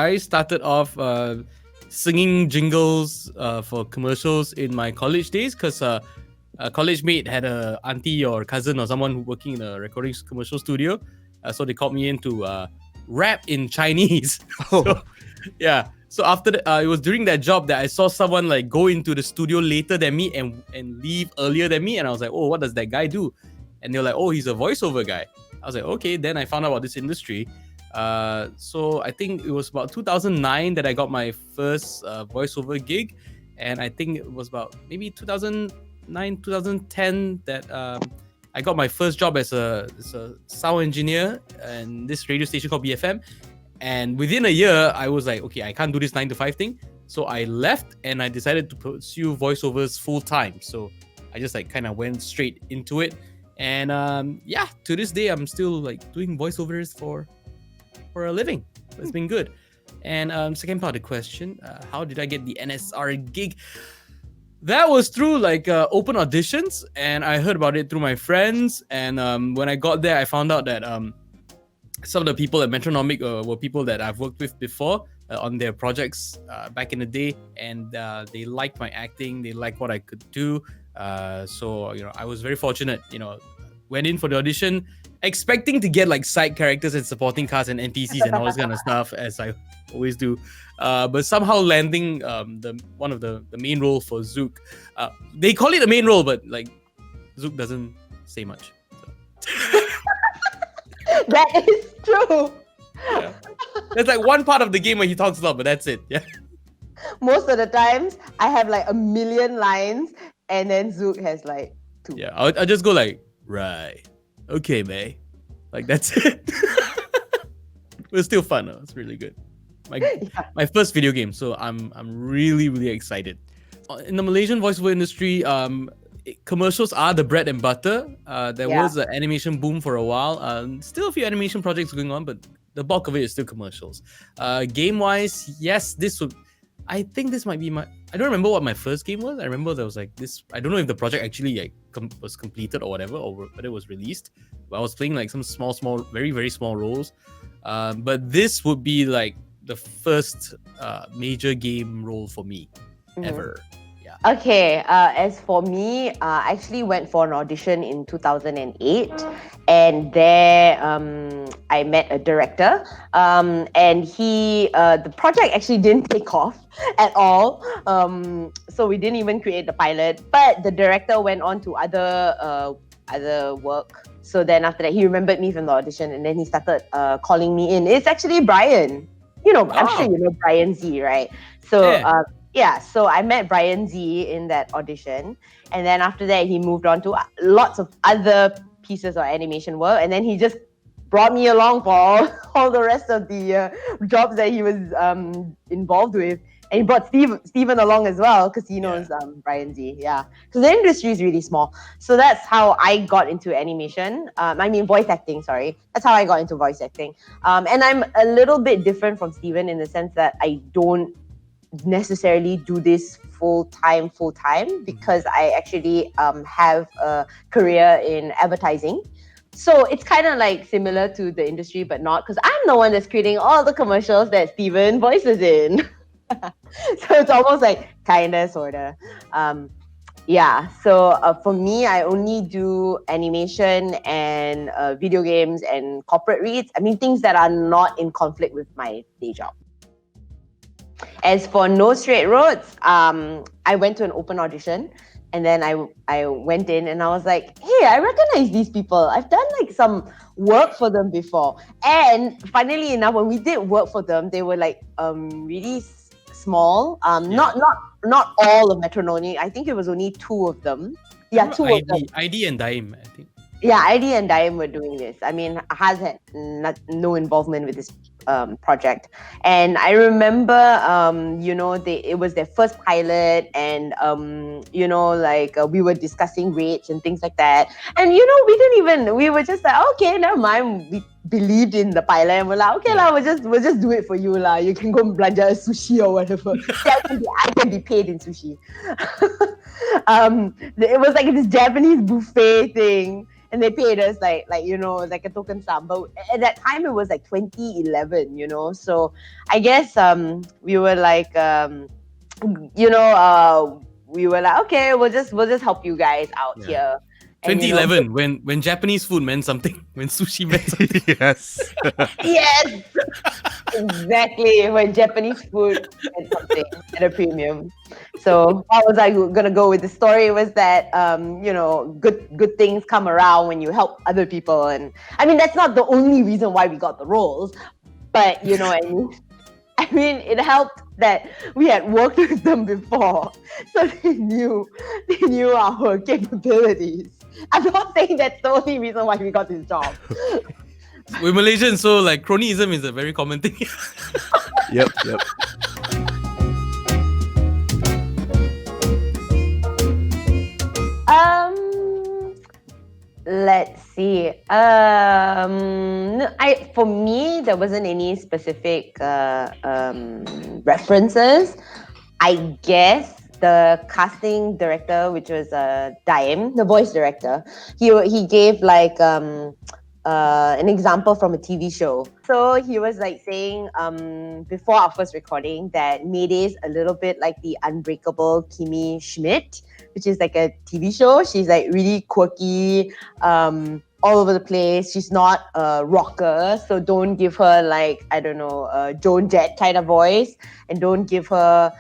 I started off singing jingles for commercials in my college days because a college mate had a auntie or cousin or someone working in a recording commercial studio. So they called me in to rap in Chinese. So, yeah. So after it was during that job that I saw someone like go into the studio later than me and leave earlier than me. And I was like, oh, what does that guy do? And they're like, oh, he's a voiceover guy. I was like, okay. Then I found out about this industry. So I think it was about 2009 that I got my first voiceover gig. And I think it was about maybe 2009, 2010 that I got my first job as a sound engineer in this radio station called BFM. And within a year, I was like, okay, I can't do this 9-to-5 thing. So I left and I decided to pursue voiceovers full time. So I just like kind of went straight into it. And to this day, I'm still like doing voiceovers for a living. It's been good. And second part of the question, how did I get the NSR gig? That was through like open auditions, and I heard about it through my friends. And when I got there, I found out that some of the people at Metronomic were people that I've worked with before on their projects back in the day, and they liked my acting, they liked what I could do. So I was very fortunate. Went in for the audition, expecting to get like side characters and supporting cast and NPCs and all this kind of stuff, as I always do. But somehow landing one of the main role for Zuke. They call it a main role, but like Zuke doesn't say much. So. That is true. Yeah. There's like one part of the game where he talks a lot, but that's it. Yeah. Most of the times, I have like a million lines, and then Zuke has like 2. Yeah, I'll just go like, right, okay, May. Like that's it. It was still fun though. It's really good. My first video game, so I'm really, really excited. In the Malaysian voiceover industry, commercials are the bread and butter. There was an animation boom for a while. Still a few animation projects going on, but the bulk of it is still commercials. Game-wise, yes, I think this might be I don't remember what my first game was. I remember there was like this. I don't know if the project actually was completed or whatever, or whether it was released. But I was playing like some small, very, very small roles. But this would be like the first major game role for me ever. Okay, as for me, I actually went for an audition in 2008, and there I met a director, and the project actually didn't take off at all, so we didn't even create the pilot, but the director went on to other work. So then after that, he remembered me from the audition, and then he started calling me in. It's actually Brian. I'm sure you know Brian Z, right? So so I met Brian Z in that audition, and then after that he moved on to lots of other pieces of animation work, and then he just brought me along for all the rest of the jobs that he was involved with, and he brought Steven along as well because he knows Brian Z. Because the industry is really small, so that's how I got into animation. Voice acting. Sorry, that's how I got into voice acting. And I'm a little bit different from Steven in the sense that I don't necessarily do this full time because I actually have a career in advertising. So it's kind of like similar to the industry, but not, because I'm the one that's creating all the commercials that Steven voices in. So it's almost like kinda, sorta. So for me, I only do animation and video games and corporate reads. Things that are not in conflict with my day job. As for No Straight Roads, I went to an open audition, and then I went in and I was like, hey, I recognize these people. I've done like some work for them before. And funnily enough, when we did work for them, they were like really small. Not all of Metronomic. I think it was only 2 of them. Yeah, 2 of them. ID and Daim, I think. Yeah, ID and Daim were doing this. Haz had no involvement with this project. And I remember, it was their first pilot, and, we were discussing rates and things like that. And, we were just like, okay, never mind. We believed in the pilot, and we're like, okay, we'll just do it for you. You can go and belanja sushi or whatever. I can be paid in sushi. It was like this Japanese buffet thing. and they paid us like like a token sum. But at that time it was like 2011, so I guess we were like we were like, okay, we'll just help you guys out here. And, 2011, when Japanese food meant something, when sushi meant something. Yes. yes, exactly, when Japanese food and something at a premium. So how was I gonna go with the story? Was that good things come around when you help other people, and I mean that's not the only reason why we got the roles, but you know what I mean. I mean, it helped that we had worked with them before, so they knew our capabilities. I'm not saying that's the only reason why we got this job. We're Malaysian, so like cronyism is a very common thing. Yep. Let's see. For me, there wasn't any specific references. I guess the casting director, which was Daim, the voice director, he gave like an example from a TV show. So he was like saying before our first recording that Mayday's a little bit like the unbreakable Kimmy Schmidt, which is like a TV show. She's like really quirky, all over the place. She's not a rocker, so don't give her like, I don't know, Joan Jett kind of voice, and don't give her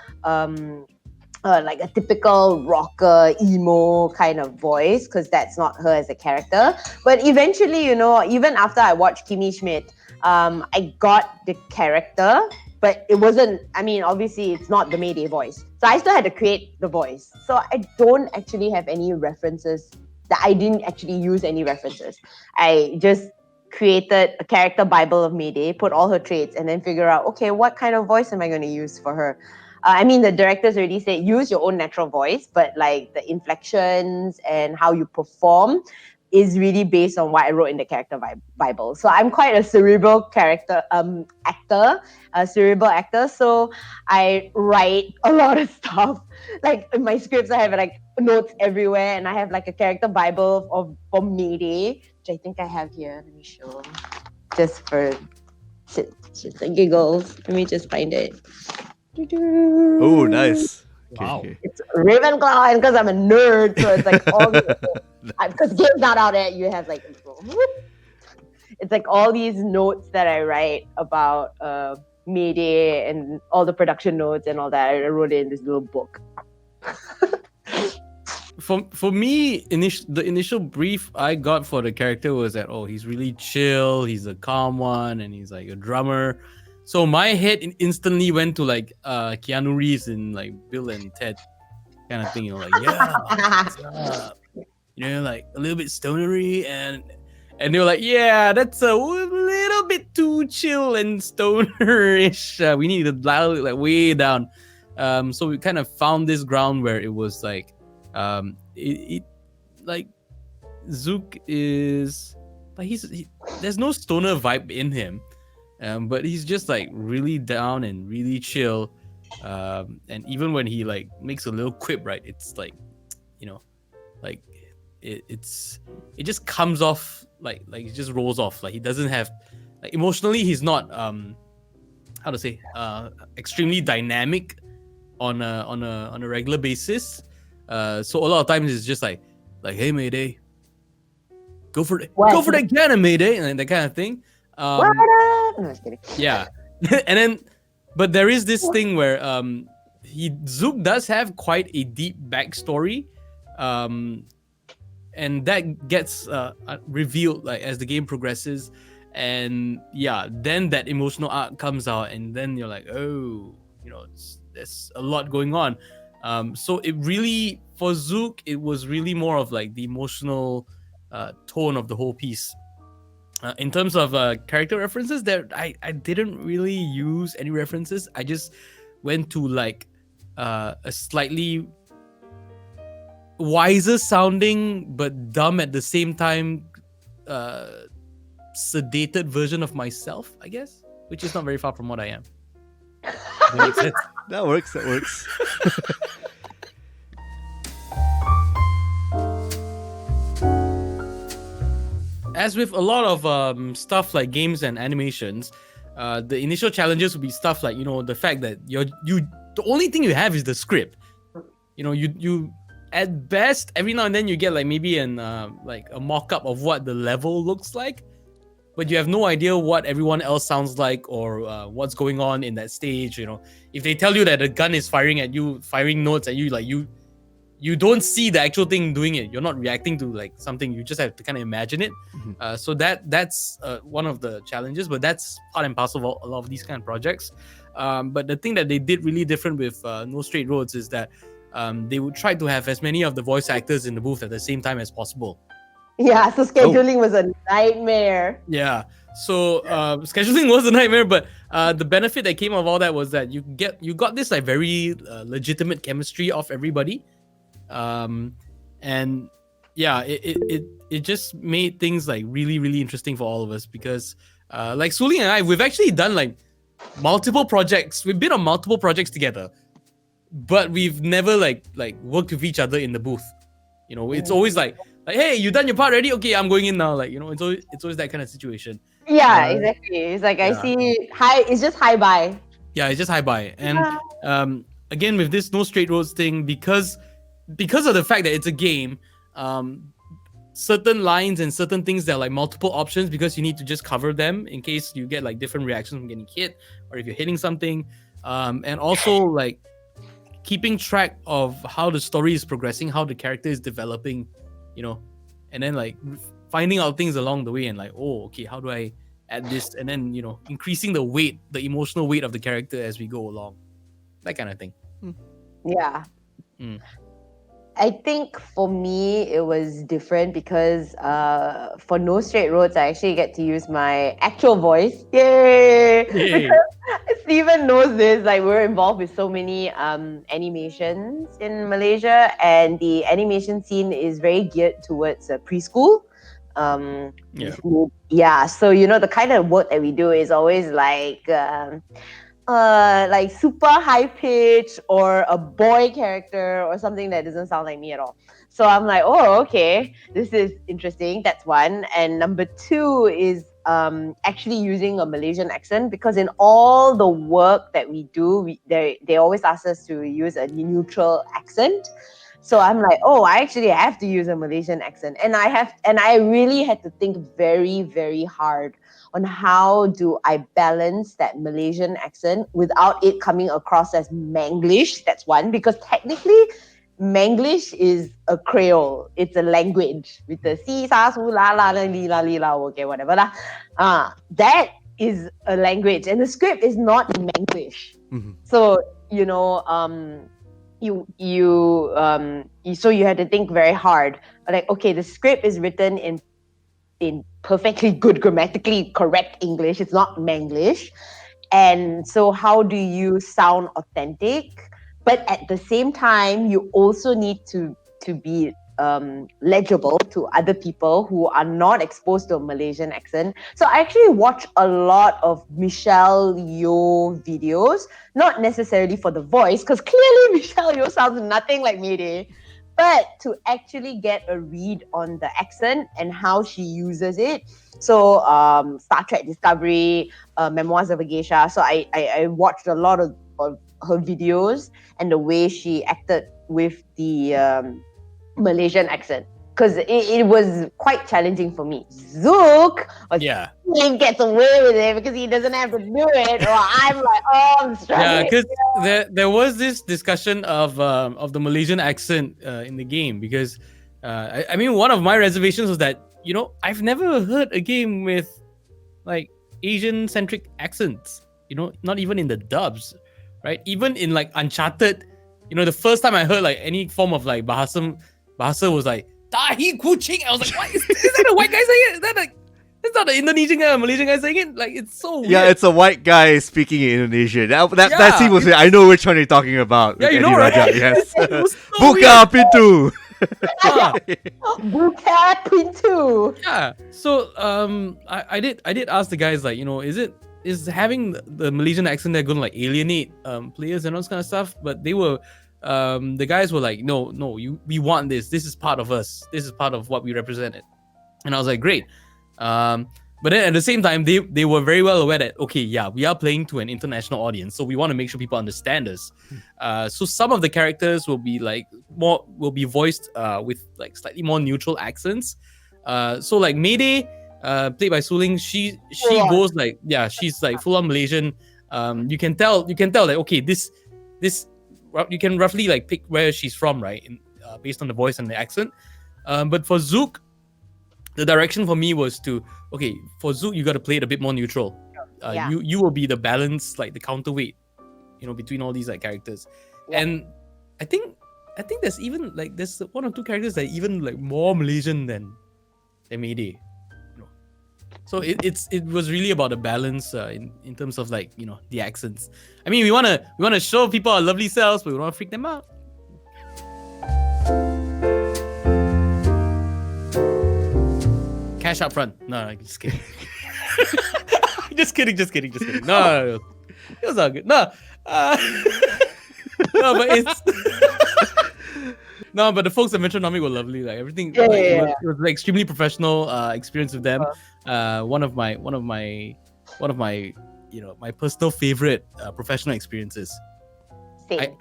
like a typical rocker, emo kind of voice, because that's not her as a character. But eventually, even after I watched Kimmy Schmidt, I got the character, but it wasn't, I mean, obviously it's not the Mayday voice. So I still had to create the voice. So I don't actually have any references, that I didn't actually use any references. I just created a character Bible of Mayday, put all her traits, and then figure out, okay, what kind of voice am I going to use for her? I mean, the directors already said use your own natural voice, but like the inflections and how you perform is really based on what I wrote in the character Bible. So I'm quite a cerebral actor. So I write a lot of stuff. Like in my scripts, I have like notes everywhere, and I have like a character Bible for Mayday, which I think I have here. Let me show, just for shits and giggles. Let me just find it. Oh, nice. Wow. Okay. It's Ravenclaw, and because I'm a nerd, so it's like all because game's not out yet, you have like it's like all these notes that I write about Mayday and all the production notes and all that. I wrote it in this little book. For me, the initial brief I got for the character was that, oh, he's really chill, he's a calm one, and he's like a drummer. So my head instantly went to like Keanu Reeves in like Bill and Ted kind of thing, like, yeah, what's up? Like a little bit stonery, and they were like, yeah, that's a little bit too chill and stonerish. We need to dial it like way down. So we kind of found this ground where it was like, like Zuke is like there's no stoner vibe in him. But he's just like really down and really chill, and even when he like makes a little quip, right, it's like, like it just comes off like it just rolls off. Like he doesn't have, like, emotionally he's not how to say, extremely dynamic on a regular basis. So a lot of times it's just like hey Mayday, go for that cannon, Mayday, and that kind of thing. No, I was kidding. Yeah. And then, but there is this thing where Zuke does have quite a deep backstory, and that gets revealed like as the game progresses, and yeah, then that emotional arc comes out, and then you're like, oh, there's a lot going on. So it really, for Zuke, it was really more of like the emotional tone of the whole piece. In terms of character references, there I didn't really use any references. I just went to like a slightly wiser sounding but dumb at the same time sedated version of myself, I guess, which is not very far from what I am. That makes sense. That works. as with a lot of stuff like games and animations, the initial challenges would be stuff like, you know, the fact that the only thing you have is the script. You know, you at best every now and then you get like maybe like a mock-up of what the level looks like, but you have no idea what everyone else sounds like or what's going on in that stage. You know, if they tell you that a gun is firing at you, firing notes at you, like you don't see the actual thing doing it. You're not reacting to like something. You just have to kind of imagine it. So that's one of the challenges, but that's part and parcel of a lot of these kind of projects. But the thing that they did really different with No Straight Roads is that they would try to have as many of the voice actors in the booth at the same time as possible. Yeah, so scheduling was a nightmare. Yeah. So scheduling was a nightmare, but the benefit that came of all that was that you got this like very legitimate chemistry of everybody. And yeah, it just made things like really, really interesting for all of us because like Su Ling and I, we've actually done like multiple projects. We've been on multiple projects together, but we've never like worked with each other in the booth. You know, it's always like, hey, you done your part already? Okay, I'm going in now. Like, you know, it's always that kind of situation. Yeah, exactly. It's like I see hi. It's just hi bye. Yeah, it's just hi bye. And again with this No Straight Roads thing, because of the fact that it's a game, certain lines and certain things that are like multiple options because you need to just cover them in case you get like different reactions from getting hit or if you're hitting something. And also like keeping track of how the story is progressing, how the character is developing, you know, and then like finding out things along the way and like, oh, okay, how do I add this? And then, you know, increasing the weight, the emotional weight of the character as we go along. That kind of thing. Yeah. I think for me it was different because for No Straight Roads I actually get to use my actual voice. Yay! Because Steven knows this. Like we're involved with so many animations in Malaysia, and the animation scene is very geared towards preschool. Yeah. So you know the kind of work that we do is always like super high pitch or a boy character or something that doesn't sound like me at all. So I'm like, oh, okay, this is interesting. That's one. And number two is actually using a Malaysian accent, because in all the work that we do, they always ask us to use a neutral accent. So I'm like, oh, I actually have to use a Malaysian accent. And I really had to think very, very hard on how do I balance that Malaysian accent without it coming across as Manglish. That's one, because technically Manglish is a Creole. It's a language with the si, sa, su, la, la, li, la, okay, whatever lah. That is a language, and the script is not in Manglish. So, you know, so you had to think very hard. Like, okay, the script is written in perfectly good, grammatically correct English. It's not Manglish. And so how do you sound authentic? But at the same time, you also need to be legible to other people who are not exposed to a Malaysian accent. So I actually watch a lot of Michelle Yeoh videos, not necessarily for the voice, because clearly Michelle Yeoh sounds nothing like Mayday, but to actually get a read on the accent and how she uses it. So Star Trek Discovery, Memoirs of a Geisha. So I watched a lot of her videos and the way she acted with the Malaysian accent, because it was quite challenging for me. Zuke he gets away with it because he doesn't have to do it, or I'm like, oh, I'm struggling. Yeah, because there was this discussion of the Malaysian accent in the game, because I mean, one of my reservations was that, you know, I've never heard a game with like Asian centric accents, you know, not even in the dubs, right? Even in like Uncharted, you know, the first time I heard like any form of like Bahasa was like Tahi Kuching. I was like, what is that a white guy saying it? Is that like, it's not an Indonesian guy or Malaysian guy saying it? Like, it's so weird. Yeah, it's a white guy speaking in Indonesian. That scene was weird. I know which one you're talking about. Yeah, you know, right? Yes. So Buka pintu. Buka pintu. Yeah. So I did ask the guys, like, you know, is having the Malaysian accent there going to like alienate players and all this kind of stuff? But they were the guys were like, no, we want this. This is part of us. This is part of what we represented. And I was like, great. But then at the same time, they were very well aware that, okay, yeah, we are playing to an international audience, so we want to make sure people understand us. So some of the characters will be voiced with like slightly more neutral accents. So like Mayday, played by Su Ling, she goes like, yeah, she's like full on Malaysian. You can tell like, okay, this you can roughly like pick where she's from, right? Based on the voice and the accent. But for Zuke, the direction for me was to, okay, for Zuke, you got to play it a bit more neutral. You will be the balance, like the counterweight, between all these like characters. Yeah. And I think there's even like there's one or two characters that are even like more Malaysian than Mayday. So it was really about the balance in terms of like the accents. I mean, we wanna show people our lovely selves, but we don't want to freak them out. Cash up front. No, just kidding. just kidding. No, it was all good. No, no, but it's no, but the folks at Metronomic were lovely. Like everything, it was like extremely professional experience with them. One of my my personal favorite professional experiences. Same.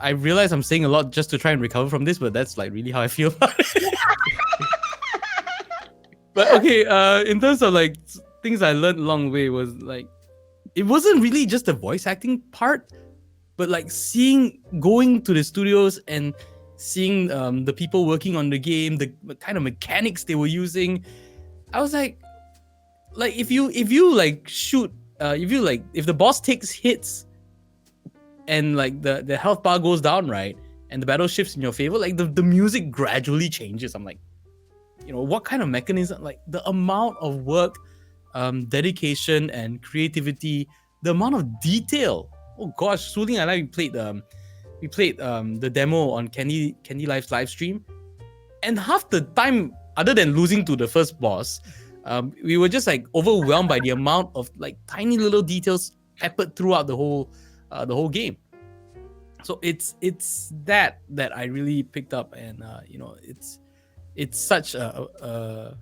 I realize I'm saying a lot just to try and recover from this, but that's like really how I feel about it. But okay, in terms of like things I learned along the way was like, it wasn't really just the voice acting part, but like going to the studios and seeing the people working on the game, the kind of mechanics they were using. I was like if you like shoot, if the boss takes hits and like the health bar goes down, right, and the battle shifts in your favor, like the music gradually changes. I'm like, what kind of mechanism, like the amount of work, dedication and creativity, the amount of detail. Oh gosh, Su Ling and I we played the demo on Candy Life's live stream, and half the time, other than losing to the first boss, we were just like overwhelmed by the amount of like tiny little details peppered throughout the whole game. So it's that I really picked up, and it's such a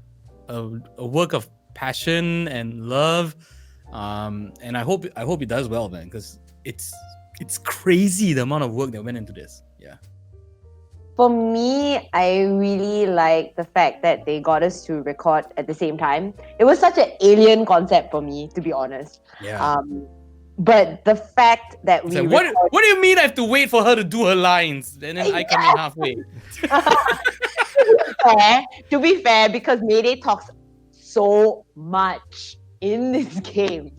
work of passion and love, and I hope it does well, man, because it's crazy the amount of work that went into this. Yeah. For me, I really like the fact that they got us to record at the same time. It was such an alien concept for me, to be honest. Yeah. But the fact that we like, what do you mean I have to wait for her to do her lines and then I come in halfway? To be fair, because Mayday talks so much in this game.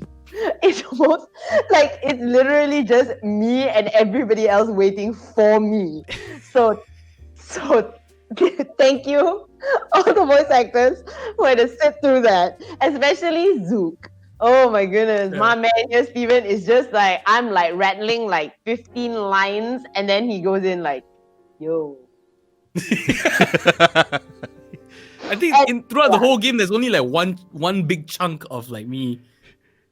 It's almost like it's literally just me and everybody else waiting for me. So thank you, all the voice actors who had to sit through that, especially Zuke. Oh my goodness, my man here, Steven, is just like, I'm like rattling like 15 lines, and then he goes in like, yo. I think throughout the whole game, there's only like one big chunk of like me.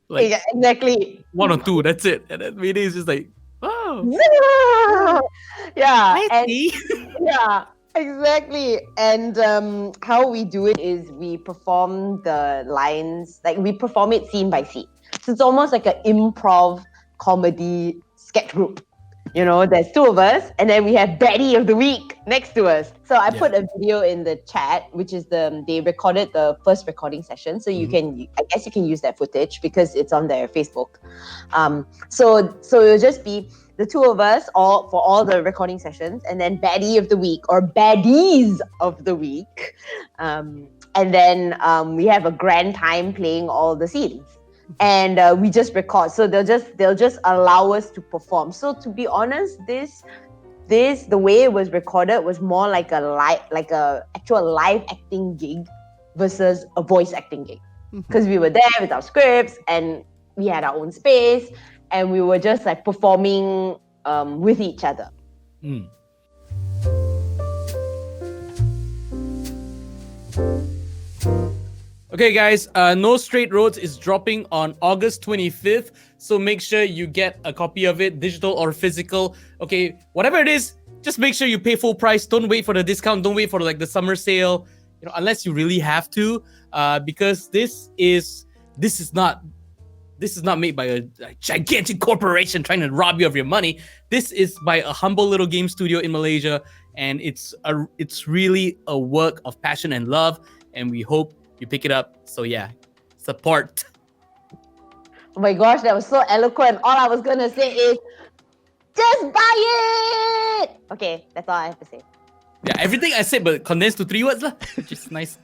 Like, yeah, exactly. One or two, that's it. And then Mayday is just like, oh. Yeah. I see. Yeah, exactly. And how we do it is we perform the lines, like we perform it scene by scene. So it's almost like an improv comedy sketch group. There's two of us, and then we have Baddie of the Week next to us. So I put a video in the chat, which is they recorded the first recording session. So I guess you can use that footage because it's on their Facebook. So it'll just be the two of us for all the recording sessions, and then Baddie of the Week or Baddies of the Week. And then we have a grand time playing all the scenes. And we just record, so they'll just allow us to perform. So to be honest, this the way it was recorded was more like a actual live acting gig versus a voice acting gig, because we were there with our scripts and we had our own space and we were just like performing with each other. Okay, guys, No Straight Roads is dropping on August 25th, so make sure you get a copy of it, digital or physical. Okay, whatever it is, just make sure you pay full price. Don't wait for the discount. Don't wait for like the summer sale. unless you really have to, because this is not made by a gigantic corporation trying to rob you of your money. This is by a humble little game studio in Malaysia, and it's really a work of passion and love, and we hope you pick it up. So yeah, support. Oh my gosh, that was so eloquent. All I was gonna say is, just buy it! Okay, that's all I have to say. Yeah, everything I said but condensed to 3 words lah, which is nice.